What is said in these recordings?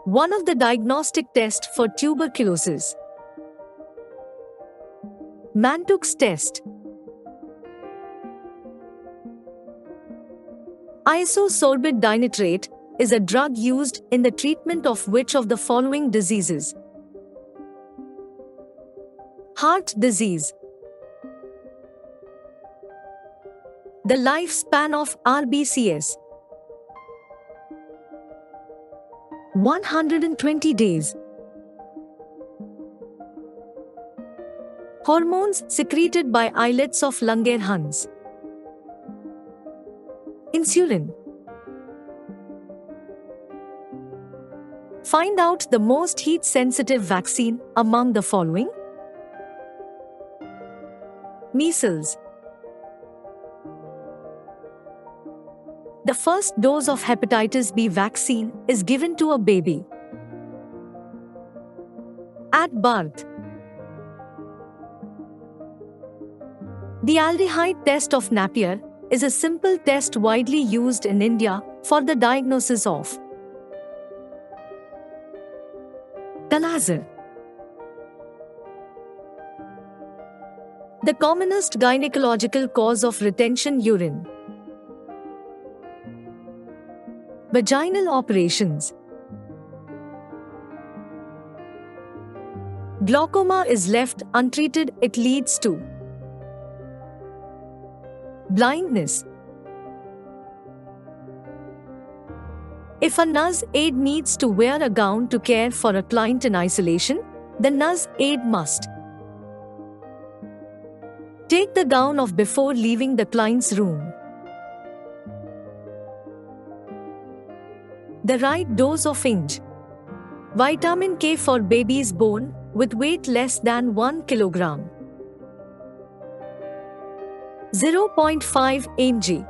One of the diagnostic tests for tuberculosis. Mantoux test. Isosorbate dinitrate is a drug used in the treatment of which of the following diseases? Heart disease. The lifespan of RBCS. 120 days. Hormones secreted by islets of Langerhans. Insulin. Find out the most heat-sensitive vaccine among the following. Measles. The first dose of hepatitis B vaccine is given to a baby at birth. The aldehyde test of Napier is a simple test widely used in India for the diagnosis of Kala-Azar. The commonest gynecological cause of retention urine. Vaginal operations. Glaucoma is left untreated, it leads to blindness. If a nurse aide needs to wear a gown to care for a client in isolation, the nurse aide must take the gown off before leaving the client's room. The right dose of Ing. Vitamin K for babies born with weight less than 1 kilogram. 0.5 mg.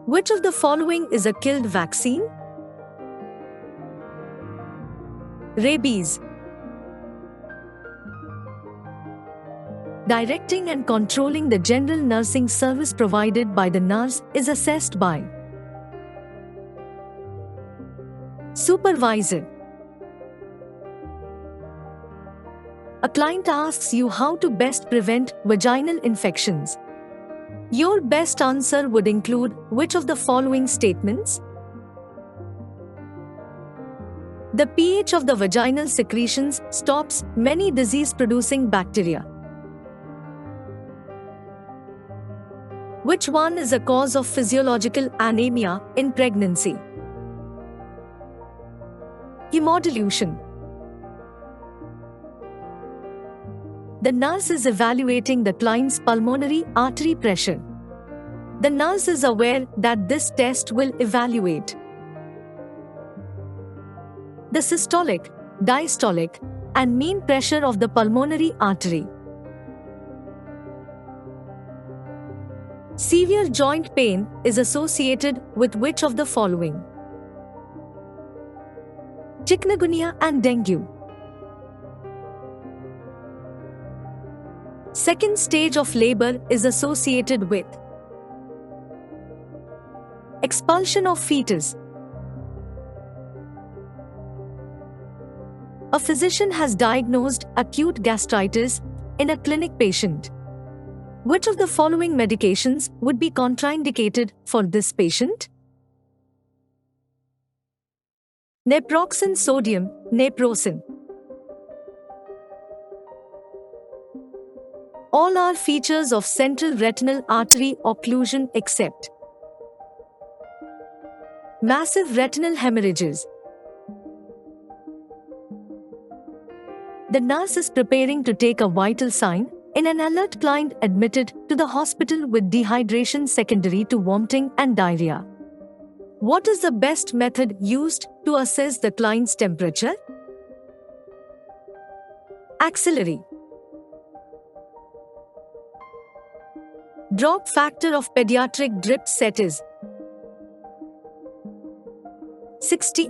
Which of the following is a killed vaccine? Rabies. Directing and controlling the general nursing service provided by the nurse is assessed by supervisor. A client asks you how to best prevent vaginal infections. Your best answer would include which of the following statements? The pH of the vaginal secretions stops many disease-producing bacteria. Which one is a cause of physiological anemia in pregnancy? Hemodilution. The nurse is evaluating the client's pulmonary artery pressure. The nurse is aware that this test will evaluate the systolic, diastolic, and mean pressure of the pulmonary artery. Severe joint pain is associated with which of the following? Chikungunya and dengue. Second stage of labor is associated with expulsion of fetus. A physician has diagnosed acute gastritis in a clinic patient. Which of the following medications would be contraindicated for this patient? Naproxen sodium, naproxen. All are features of central retinal artery occlusion except massive retinal hemorrhages. The nurse is preparing to take a vital sign in an alert client admitted to the hospital with dehydration secondary to vomiting and diarrhea. What is the best method used to assess the client's temperature? Axillary. Drop factor of pediatric drip set is 60.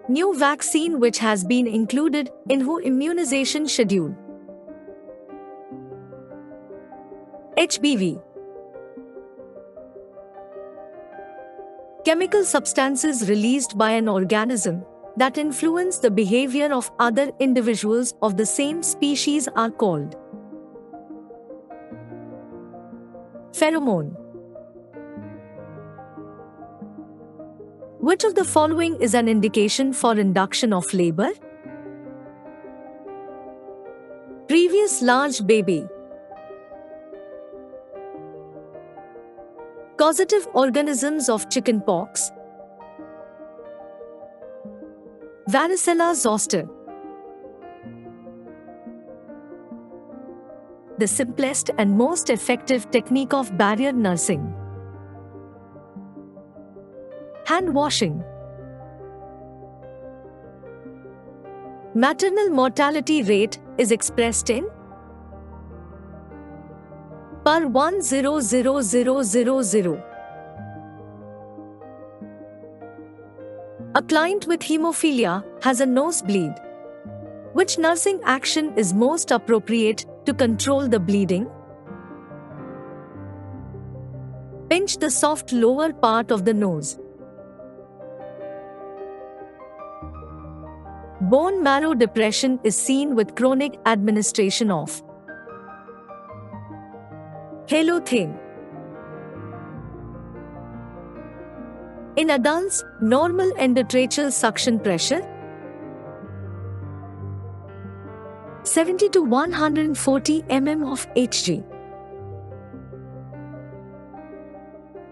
New vaccine which has been included in WHO immunization schedule. HBV. Chemical substances released by an organism that influence the behavior of other individuals of the same species are called pheromone. Which of the following is an indication for induction of labor? Previous large baby. Causative organisms of chickenpox. Varicella zoster. The simplest and most effective technique of barrier nursing. Hand washing. Maternal mortality rate is expressed in per 100,000. A client with hemophilia has a nosebleed. Which nursing action is most appropriate to control the bleeding? Pinch the soft lower part of the nose. Bone marrow depression is seen with chronic administration of halothane. In adults, normal endotracheal suction pressure 70 to 140 mm of Hg.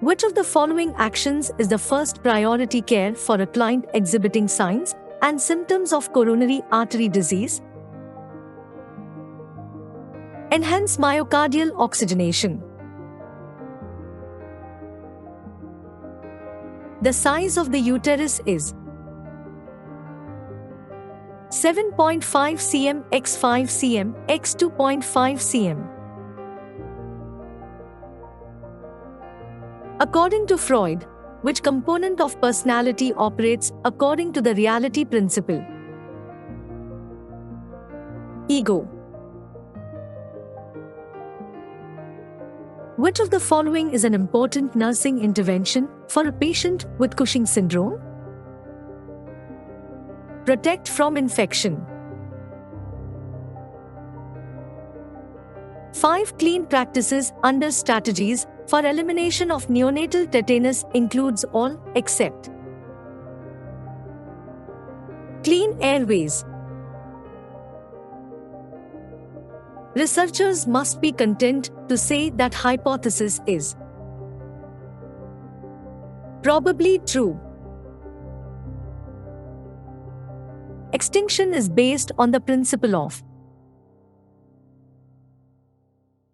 Which of the following actions is the first priority care for a client exhibiting signs and symptoms of coronary artery disease? Enhance myocardial oxygenation. The size of the uterus is 7.5 cm x 5 cm x 2.5 cm. According to Freud, which component of personality operates according to the reality principle? Ego. Which of the following is an important nursing intervention for a patient with Cushing syndrome? Protect from infection. 5 clean practices under strategies for elimination of neonatal tetanus includes all except clean airways. Researchers must be content to say that hypothesis is probably true. Extinction is based on the principle of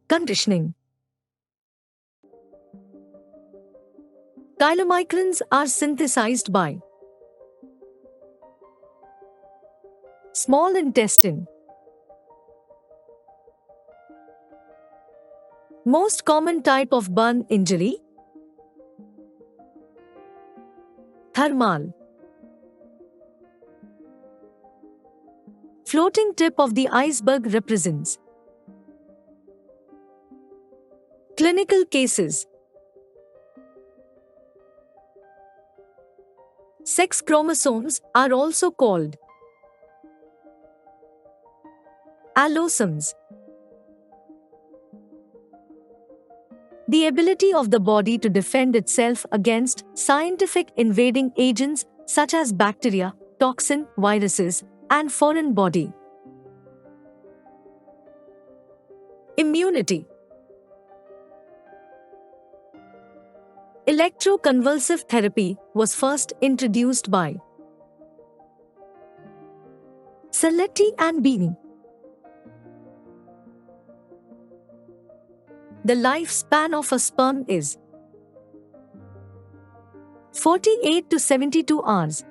conditioning. Chylomicrons are synthesized by small intestine. Most common type of burn injury? Thermal. Floating tip of the iceberg represents clinical cases. Sex chromosomes are also called allosomes. The ability of the body to defend itself against scientific invading agents such as bacteria, toxin, viruses, and foreign body. Immunity. Electroconvulsive therapy was first introduced by Saletti and Bini. The lifespan of a sperm is 48 to 72 hours.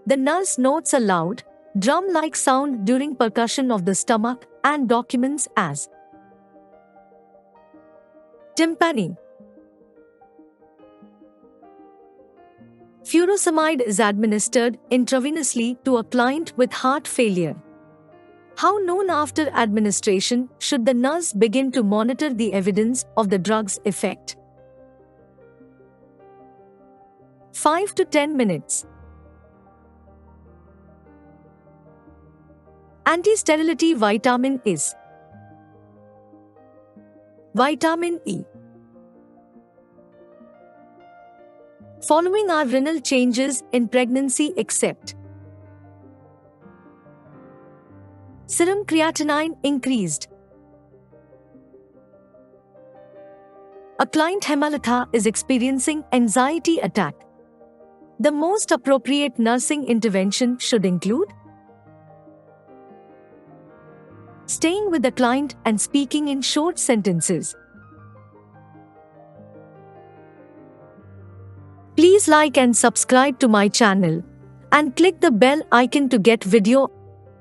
The nurse notes a loud, drum-like sound during percussion of the stomach and documents as tympani. Furosemide is administered intravenously to a client with heart failure. How known after administration should the nurse begin to monitor the evidence of the drug's effect? 5 to 10 minutes. Anti-sterility vitamin is Vitamin E. Following are renal changes in pregnancy except serum creatinine increased. A client Hemalata is experiencing anxiety attack. The most appropriate nursing intervention should include staying with the client and speaking in short sentences. Please like and subscribe to my channel and click the bell icon to get video